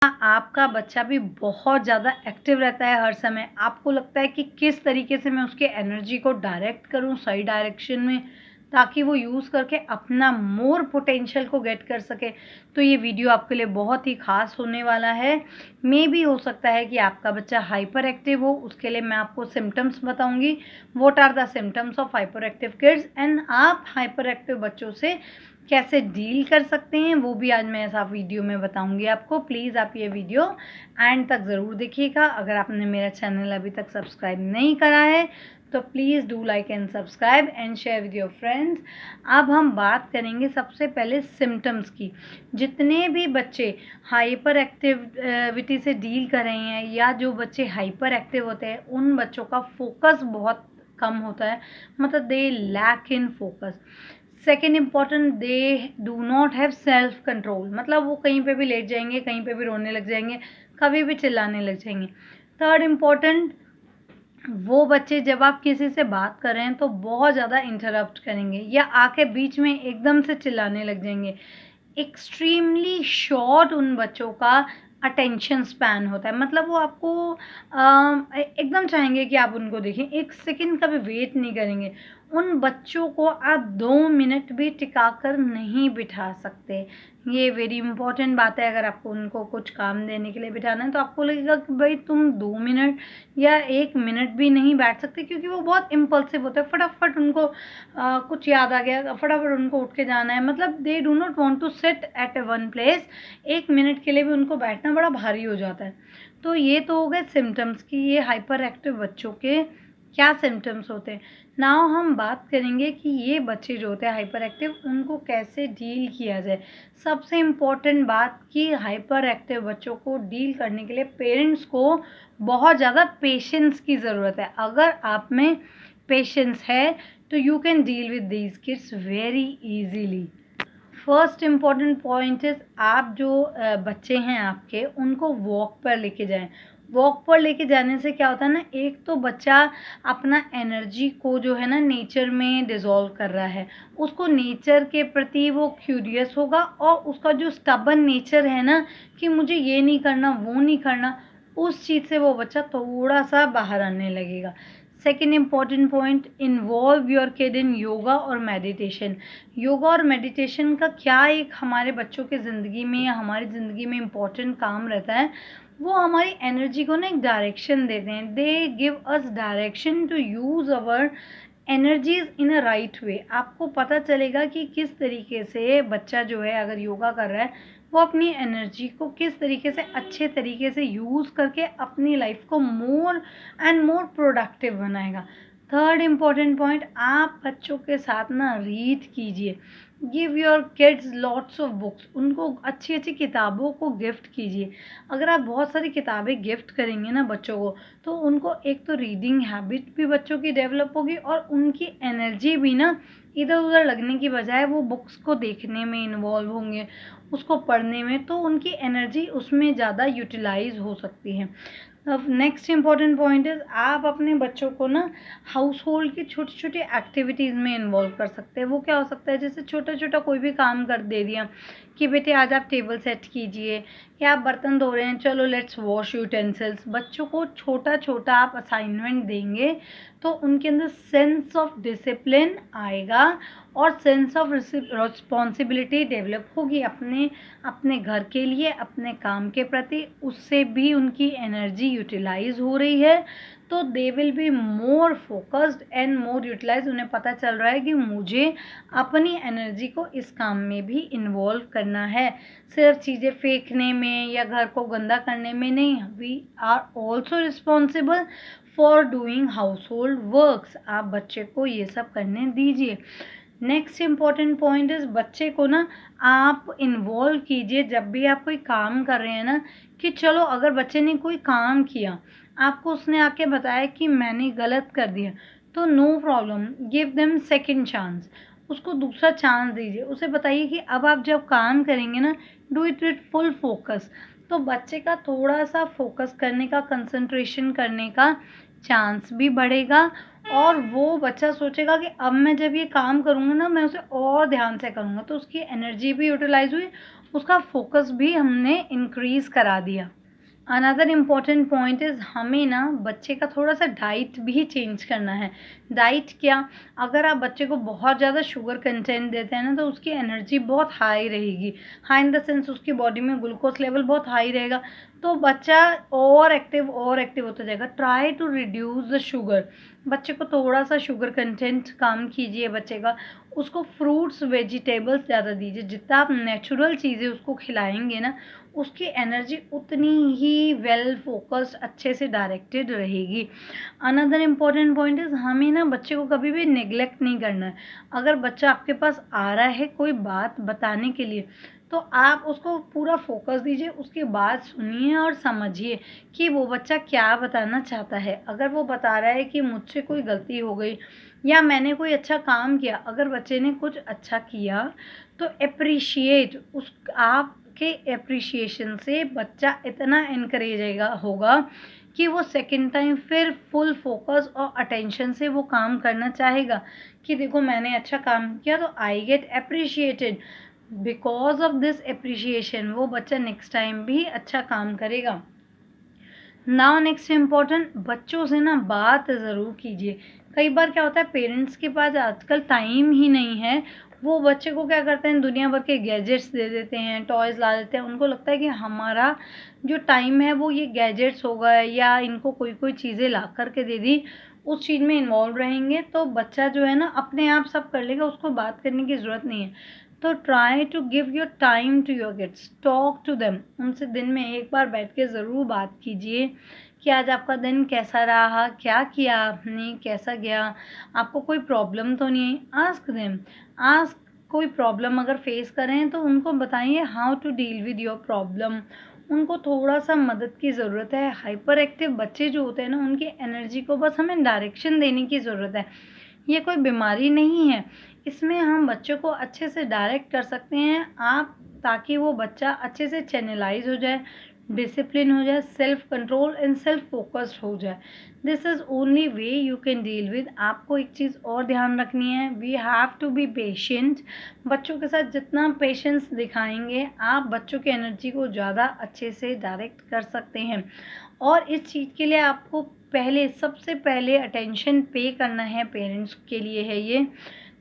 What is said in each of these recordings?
आपका बच्चा भी बहुत ज़्यादा एक्टिव रहता है हर समय, आपको लगता है कि किस तरीके से मैं उसके एनर्जी को डायरेक्ट करूँ सही डायरेक्शन में, ताकि वो यूज़ करके अपना मोर पोटेंशियल को गेट कर सके, तो ये वीडियो आपके लिए बहुत ही ख़ास होने वाला है। मेबी हो सकता है कि आपका बच्चा हाइपर एक्टिव हो, उसके लिए मैं आपको सिम्पटम्स बताऊँगी, what are the symptoms of hyper active kids, and आप हाइपर एक्टिव बच्चों से कैसे डील कर सकते हैं, वो भी आज मैं ऐसा वीडियो में बताऊंगी आपको। प्लीज़ आप ये वीडियो एंड तक ज़रूर देखिएगा। अगर आपने मेरा चैनल अभी तक सब्सक्राइब नहीं करा है तो please do like and subscribe and share with your friends. अब हम बात करेंगे सबसे पहले सिम्टम्स की। जितने भी बच्चे हाइपर एक्टिविटी से डील कर रहे हैं या जो बच्चे हाइपर एक्टिव होते हैं, उन बच्चों का फोकस बहुत कम होता है, मतलब they lack in focus. Second important, they do not have self control, मतलब वो कहीं पे भी लेट जाएंगे, कहीं पे भी रोने लग जाएंगे, कभी भी चिल्लाने लग जाएंगे। थर्ड इम्पॉर्टेंट, वो बच्चे जब आप किसी से बात कर रहे हैं तो बहुत ज़्यादा इंटरप्ट करेंगे या आके बीच में एकदम से चिल्लाने लग जाएंगे। एक्सट्रीमली शॉर्ट उन बच्चों का अटेंशन स्पैन होता है, मतलब वो आपको एकदम चाहेंगे कि आप उनको देखें, एक सेकंड का भी वेट नहीं करेंगे। उन बच्चों को आप 2 मिनट भी टिका कर नहीं बिठा सकते। ये वेरी इंपॉर्टेंट बात है। अगर आपको उनको कुछ काम देने के लिए बिठाना है तो आपको लगेगा कि भाई तुम 2 मिनट या 1 मिनट भी नहीं बैठ सकते, क्योंकि वो बहुत इम्पल्सिव होते हैं। फटाफट उनको कुछ याद आ गया, फटाफट उनको उठ के जाना है, मतलब they do not want to sit at a one place. 1 minute के लिए भी उनको बैठना बड़ा भारी हो जाता है। तो ये तो हो गए सिम्टम्स कि ये हाइपर एक्टिव बच्चों के क्या सिम्टम्स होते हैं। नाउ हम बात करेंगे कि ये बच्चे जो होते हैं हाइपर एक्टिव, उनको कैसे डील किया जाए। सबसे इम्पोर्टेंट बात कि हाइपर एक्टिव बच्चों को डील करने के लिए पेरेंट्स को बहुत ज़्यादा पेशेंस की ज़रूरत है। अगर आप में पेशेंस है तो you can deal with these kids very easily. First important point is, आप जो बच्चे हैं आपके, उनको वॉक पर लेके जाएं। वॉक पर लेके जाने से क्या होता है ना, एक तो बच्चा अपना एनर्जी को जो है ना नेचर में डिज़ोल्व कर रहा है, उसको नेचर के प्रति वो क्यूरियस होगा, और उसका जो स्टबन नेचर है ना कि मुझे ये नहीं करना वो नहीं करना, उस चीज़ से वो बच्चा थोड़ा सा बाहर आने लगेगा। Second important point, involve your kid in yoga और मेडिटेशन। योगा और मेडिटेशन का क्या एक हमारे बच्चों की ज़िंदगी में या हमारी ज़िंदगी में इम्पॉर्टेंट काम रहता है, वो हमारी एनर्जी को ना एक डायरेक्शन देते हैं। They give us direction to use our energies in a right way. आपको पता चलेगा कि किस तरीके से बच्चा जो है अगर योगा कर रहा है, वो अपनी एनर्जी को किस तरीके से अच्छे तरीके से यूज़ करके अपनी लाइफ को मोर एंड मोर प्रोडक्टिव बनाएगा। थर्ड इम्पॉर्टेंट पॉइंट, आप बच्चों के साथ ना रीड कीजिए। Give your kids lots of books, उनको अच्छी अच्छी किताबों को गिफ्ट कीजिए। अगर आप बहुत सारी किताबें गिफ्ट करेंगे ना बच्चों को, तो उनको एक तो रीडिंग हैबिट भी बच्चों की डेवलप होगी, और उनकी एनर्जी भी ना इधर उधर लगने की बजाय वो बुक्स को देखने में इन्वॉल्व होंगे, उसको पढ़ने में, तो उनकी एनर्जी उसमें ज़्यादा यूटिलाइज हो सकती है। अब नेक्स्ट इम्पॉर्टेंट पॉइंट इज़, आप अपने बच्चों को ना हाउस होल्ड की छोटी छोटी एक्टिविटीज़ में इन्वॉल्व कर सकते हैं। वो क्या हो सकता है, जैसे छोटा छोटा कोई भी काम कर दे दिया कि बेटे आज आप टेबल सेट कीजिए, या आप बर्तन धो रहे हैं, चलो लेट्स वॉश यूटेंसिल्स। बच्चों को छोटा छोटा आप असाइनमेंट देंगे तो उनके अंदर सेंस ऑफ डिसिप्लिन आएगा और सेंस ऑफ रिस्पॉन्सिबिलिटी डेवलप होगी अपने अपने घर के लिए, अपने काम के प्रति। उससे भी उनकी एनर्जी यूटिलाइज हो रही है, तो they will be more focused and more utilize. उन्हें पता चल रहा है कि मुझे अपनी एनर्जी को इस काम में भी इन्वॉल्व करना है, सिर्फ चीज़ें फेंकने में या घर को गंदा करने में नहीं। We are also responsible for doing household works. आप बच्चे को ये सब करने दीजिए। नेक्स्ट इम्पॉर्टेंट पॉइंट इज़, बच्चे को ना आप इन्वॉल्व कीजिए जब भी आप कोई काम कर रहे हैं ना, कि चलो अगर बच्चे ने कोई काम किया, आपको उसने आके बताया कि मैंने गलत कर दिया, तो no problem, give them second chance. उसको दूसरा चांस दीजिए, उसे बताइए कि अब आप जब काम करेंगे ना, do it with full focus. तो बच्चे का थोड़ा सा फोकस करने का, कंसंट्रेशन करने का चांस भी बढ़ेगा, और वो बच्चा सोचेगा कि अब मैं जब ये काम करूँगा ना, मैं उसे और ध्यान से करूँगा, तो उसकी एनर्जी भी यूटिलाइज हुई उसका फोकस भी हमने इंक्रीज़ करा दिया। अनदर इम्पॉर्टेंट पॉइंट इज़ हमें ना बच्चे का थोड़ा सा डाइट भी चेंज करना है। डाइट क्या, अगर आप बच्चे को बहुत ज़्यादा शुगर कंटेंट देते हैं ना तो उसकी एनर्जी बहुत हाई रहेगी, हाई इन द सेंस उसकी बॉडी में ग्लूकोज लेवल बहुत हाई रहेगा, तो बच्चा और एक्टिव होता जाएगा। Try to reduce the sugar, बच्चे को थोड़ा सा शुगर कंटेंट कम कीजिए बच्चे का, उसको फ्रूट्स वेजिटेबल्स ज़्यादा दीजिए, जितना आप नेचुरल चीज़ें उसको खिलाएंगे ना उसकी एनर्जी उतनी ही वेल फोकस्ड अच्छे से डायरेक्टेड रहेगी। अनदर इम्पॉर्टेंट पॉइंट इज़ हमें ना बच्चे को कभी भी नेग्लेक्ट नहीं करना है। अगर बच्चा आपके पास आ रहा है कोई बात बताने के लिए तो आप उसको पूरा फोकस दीजिए, उसकी बात सुनिए और समझिए कि वो बच्चा क्या बताना चाहता है। अगर वो बता रहा है कि मुझसे कोई गलती हो गई या मैंने कोई अच्छा काम किया, अगर बच्चे ने कुछ अच्छा किया तो एप्रिशिएट उस आपके एप्रिशिएशन से बच्चा इतना इनकरेज होगा कि वो सेकंड टाइम फिर फुल फोकस और अटेंशन से वो काम करना चाहेगा कि देखो मैंने अच्छा काम किया तो I get appreciated. Because of this appreciation वो बच्चा नेक्स्ट टाइम भी अच्छा काम करेगा। नाउ नेक्स्ट इम्पॉर्टेंट, बच्चों से ना बात ज़रूर कीजिए। कई बार क्या होता है पेरेंट्स के पास आजकल टाइम ही नहीं है, वो बच्चे को क्या करते हैं दुनिया भर के गैजेट्स दे देते हैं, टॉयज़ ला देते हैं, उनको लगता है कि हमारा जो टाइम है वो ये गैजेट्स होगा या इनको कोई कोई चीज़ें ला कर के दे दी, उस चीज़ में इन्वॉल्व रहेंगे तो बच्चा जो है ना अपने आप सब कर लेगा, उसको बात करने की ज़रूरत नहीं है। तो try to give your time to your kids, talk to them, उनसे दिन में एक बार बैठ के ज़रूर बात कीजिए कि आज आपका दिन कैसा रहा, क्या किया आपने, कैसा गया, आपको कोई प्रॉब्लम तो नहीं है। आस्क देम, आस्क, कोई प्रॉब्लम अगर फेस करें तो उनको बताइए how to deal with your problem. उनको थोड़ा सा मदद की ज़रूरत है। हाइपर एक्टिव बच्चे जो होते हैं ना उनकी एनर्जी को बस हमें डायरेक्शन देने की ज़रूरत है। ये कोई बीमारी नहीं है, इसमें हम बच्चों को अच्छे से डायरेक्ट कर सकते हैं आप, ताकि वो बच्चा अच्छे से चैनलाइज हो जाए, डिसिप्लिन हो जाए, self control and self focused हो जाए। This is only way you can deal with. आपको एक चीज़ और ध्यान रखनी है, we have to be patient. बच्चों के साथ जितना पेशेंस दिखाएंगे आप बच्चों की एनर्जी को ज़्यादा अच्छे से डायरेक्ट कर सकते हैं। और इस चीज़ के लिए आपको पहले सबसे पहले अटेंशन पे करना है, पेरेंट्स के लिए है ये,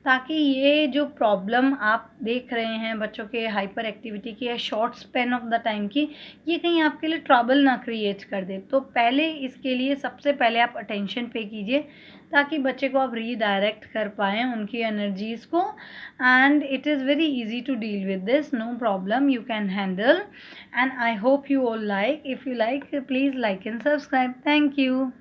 ताकि ये जो प्रॉब्लम आप देख रहे हैं बच्चों के हाइपर एक्टिविटी की या short span of the time की, ये कहीं आपके लिए ट्रबल ना क्रिएट कर दे। तो पहले इसके लिए सबसे पहले आप अटेंशन पे कीजिए ताकि बच्चे को आप रीडायरेक्ट कर पाएँ उनकी एनर्जीज़ को, and it is very easy to deal with this, no problem, you can handle, and I hope you all like. If you like, please like and subscribe. Thank you.